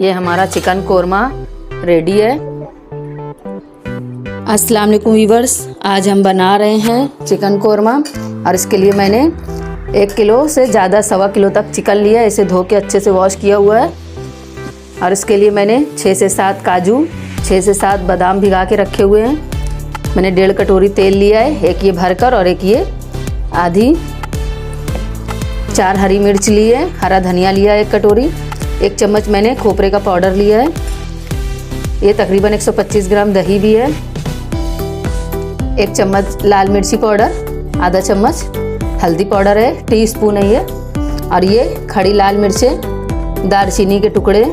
ये हमारा chicken korma ready है। अस्सलाम वालेकुम व्यूअर्स, आज हम बना रहे हैं चिकन कोरमा और इसके लिए मैंने 1 किलो से ज़्यादा 1.25 किलो तक चिकन लिया है। इसे धो के अच्छे से वॉश किया हुआ है और इसके लिए मैंने 6 से 7 काजू, 6 से 7 बादाम भिगा के रखे हुए हैं। मैंने 1.5 कटोरी तेल लिया है, एक ये भरकर और एक ये आधी। 4 हरी मिर्च ली है, हरा धनिया लिया है 1 कटोरी। 1 चम्मच मैंने खोपरे का पाउडर लिया है। ये तकरीबन 125 ग्राम दही भी है। 1 चम्मच लाल मिर्ची पाउडर, आधा चम्मच हल्दी पाउडर है, टीस्पून है ये। और ये खड़ी लाल मिर्चें, दालचीनी के टुकड़े,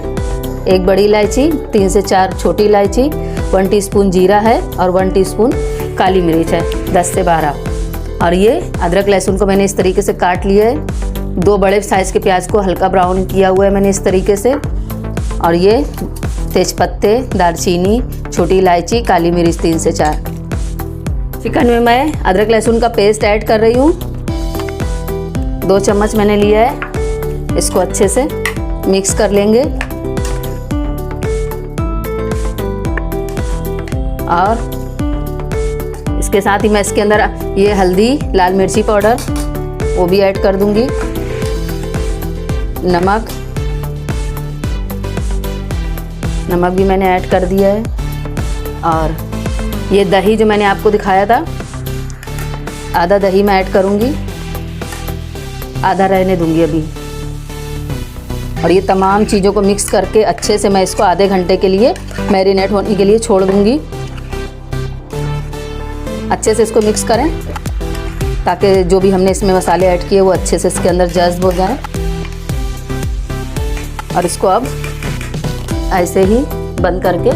1 बड़ी इलायची, 3 से 4 छोटी इलायची, 1 टीस्पून जीरा है और 1 टीस्पून काली मिर्च है, 10 से 12। और ये अदरक लहसुन को मैंने इस तरीके से काट लिया है। 2 बड़े साइज़ के प्याज को हल्का ब्राउन किया हुआ है मैंने इस तरीके से। और ये तेज़पत्ते, दालचीनी, छोटी इलायची, काली मिर्च 3 से 4। चिकन में मैं अदरक लहसुन का पेस्ट ऐड कर रही हूँ। 2 चम्मच मैंने लिया है। इसको अच्छे से मिक्स कर लेंगे। और इसके साथ ही मैं इसके अंदर ये हल्दी, लाल मिर्ची पाउडर वो भी ऐड कर दूंगी। नमक भी मैंने ऐड कर दिया है। और ये दही जो मैंने आपको दिखाया था, आधा दही मैं ऐड करूंगी, आधा रहने दूंगी अभी। और ये तमाम चीज़ों को मिक्स करके अच्छे से मैं इसको आधे घंटे के लिए मैरिनेट होने के लिए छोड़ दूंगी। अच्छे से इसको मिक्स करें ताकि जो भी हमने इसमें मसाले ऐड किए वो अच्छे से इसके अंदर जज्ब हो जाए। और इसको अब ऐसे ही बंद करके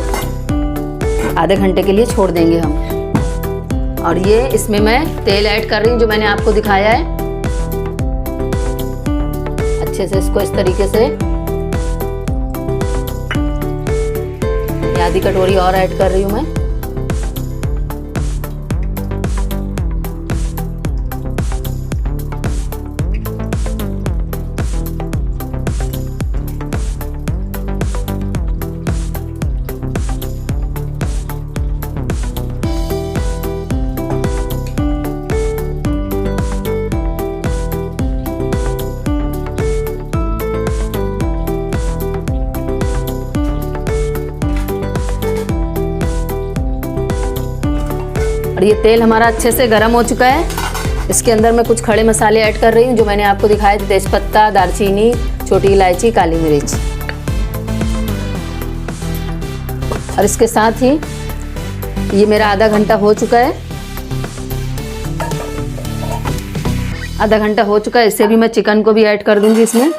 आधे घंटे के लिए छोड़ देंगे हम। और ये इसमें मैं तेल ऐड कर रही हूँ जो मैंने आपको दिखाया है। अच्छे से इसको इस तरीके से आधी कटोरी और ऐड कर रही हूँ मैं। और ये तेल हमारा अच्छे से गर्म हो चुका है। इसके अंदर मैं कुछ खड़े मसाले ऐड कर रही हूँ जो मैंने आपको दिखाए थे, तेज़पत्ता, दालचीनी, छोटी इलायची, काली मिर्च। और इसके साथ ही ये मेरा आधा घंटा हो चुका है। आधा घंटा हो चुका है। इससे भी मैं चिकन को भी ऐड कर दूंगी इसमें।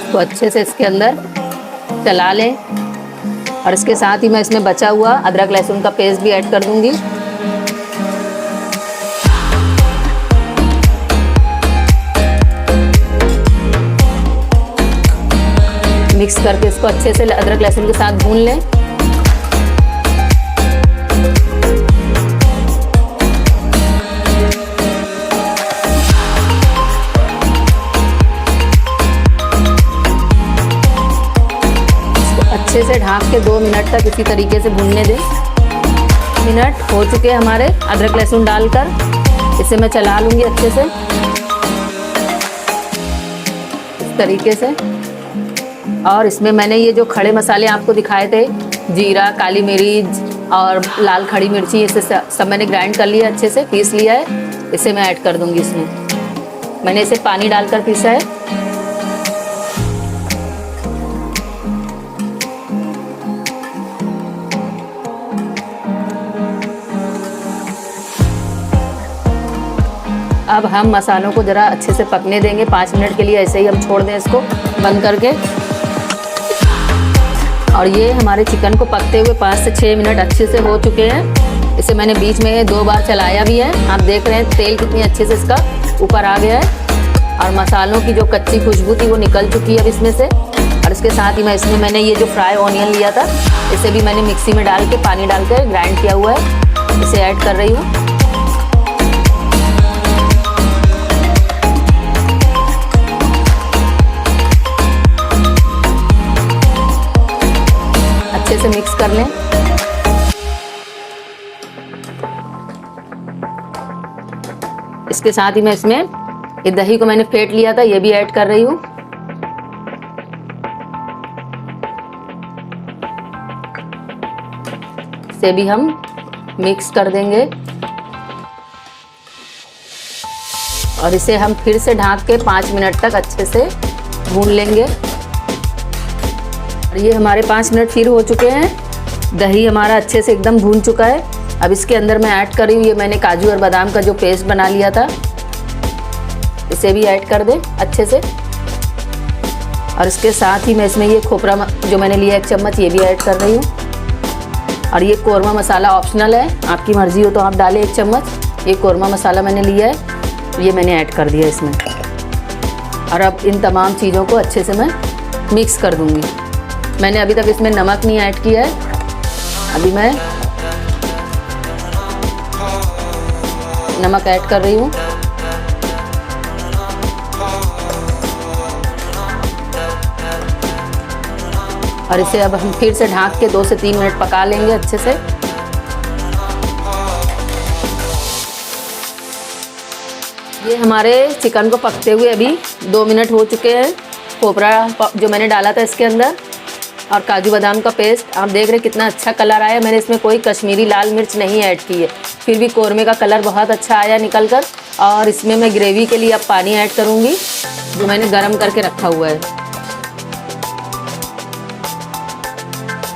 तो अच्छे से इसके अंदर चला लें। और इसके साथ ही मैं इसमें बचा हुआ अदरक लहसुन का पेस्ट भी ऐड कर दूंगी। मिक्स करके इसको अच्छे से अदरक लहसुन के साथ भून लें। अच्छे से ढाँक के 2 मिनट तक इसी तरीके से भूनने दें। मिनट हो चुके हैं हमारे अदरक लहसुन डालकर। इसे मैं चला लूँगी अच्छे से इस तरीके से। और इसमें मैंने ये जो खड़े मसाले आपको दिखाए थे, जीरा, काली मिर्च और लाल खड़ी मिर्ची, इसे सब मैंने ग्राइंड कर लिया, अच्छे से पीस लिया है। इसे मैं ऐड कर दूँगी इसमें। मैंने इसे पानी डालकर पीसा है। अब हम मसालों को ज़रा अच्छे से पकने देंगे 5 मिनट के लिए। ऐसे ही हम छोड़ दें इसको बंद करके। और ये हमारे चिकन को पकते हुए 5 से 6 मिनट अच्छे से हो चुके हैं। इसे मैंने बीच में 2 बार चलाया भी है। आप देख रहे हैं तेल कितनी अच्छे से इसका ऊपर आ गया है और मसालों की जो कच्ची खुशबू थी वो निकल चुकी है अब इसमें से। और इसके साथ ही इसमें मैंने ये जो फ्राई ऑनियन लिया था इसे भी मैंने मिक्सी में डाल के पानी डाल के ग्राइंड किया हुआ है, इसे ऐड कर रही हूँ। अच्छे से मिक्स कर लें। इसके साथ ही मैं इसमें ये दही को मैंने फेंट लिया था ये भी ऐड कर रही हूँ। इसे भी हम मिक्स कर देंगे और इसे हम फिर से ढक के 5 मिनट तक अच्छे से भून लेंगे। और ये हमारे 5 मिनट फिर हो चुके हैं। दही हमारा अच्छे से एकदम भून चुका है। अब इसके अंदर मैं ऐड कर रही हूँ ये मैंने काजू और बादाम का जो पेस्ट बना लिया था, इसे भी ऐड कर दें अच्छे से। और इसके साथ ही मैं इसमें ये खोपरा जो मैंने लिया 1 चम्मच ये भी ऐड कर रही हूँ। और ये कोरमा मसाला ऑप्शनल है, आपकी मर्ज़ी हो तो आप डालें 1 चम्मच। ये कोरमा मसाला मैंने लिया है, ये मैंने ऐड कर दिया इसमें। और अब इन तमाम चीज़ों को अच्छे से मैं मिक्स कर दूँगी। मैंने अभी तक इसमें नमक नहीं ऐड किया है, अभी मैं नमक ऐड कर रही हूँ। और इसे अब हम फिर से ढक के 2 से 3 मिनट पका लेंगे अच्छे से। ये हमारे चिकन को पकते हुए अभी 2 मिनट हो चुके हैं। खोपरा जो मैंने डाला था इसके अंदर और काजू बादाम का पेस्ट, आप देख रहे हैं कितना अच्छा कलर आया। मैंने इसमें कोई कश्मीरी लाल मिर्च नहीं ऐड की है, फिर भी कोरमे का कलर बहुत अच्छा आया निकल कर। और इसमें मैं ग्रेवी के लिए अब पानी ऐड करूँगी जो मैंने गरम करके रखा हुआ है।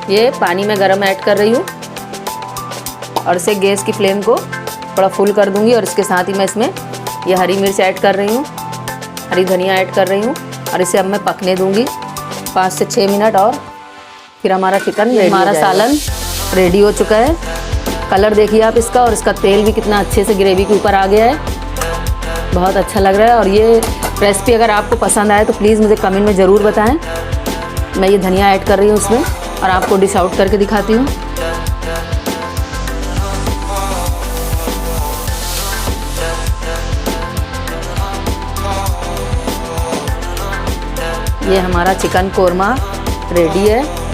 ये पानी में गरम ऐड कर रही हूँ और इसे गैस की फ्लेम को थोड़ा फुल कर दूँगी। और इसके साथ ही मैं इसमें ये हरी मिर्च ऐड कर रही हूँ, हरी धनिया ऐड कर रही हूँ और इसे अब मैं पकने दूँगी 5 से 6 मिनट। और फिर हमारा चिकन रेडी, हमारा सालन रेडी हो चुका है। कलर देखिए आप इसका, और इसका तेल भी कितना अच्छे से ग्रेवी के ऊपर आ गया है, बहुत अच्छा लग रहा है। और ये रेसिपी अगर आपको पसंद आए तो प्लीज़ मुझे कमेंट में ज़रूर बताएं। मैं ये धनिया ऐड कर रही हूँ उसमें और आपको डिश आउट करके दिखाती हूँ। ये हमारा चिकन कोरमा रेडी है।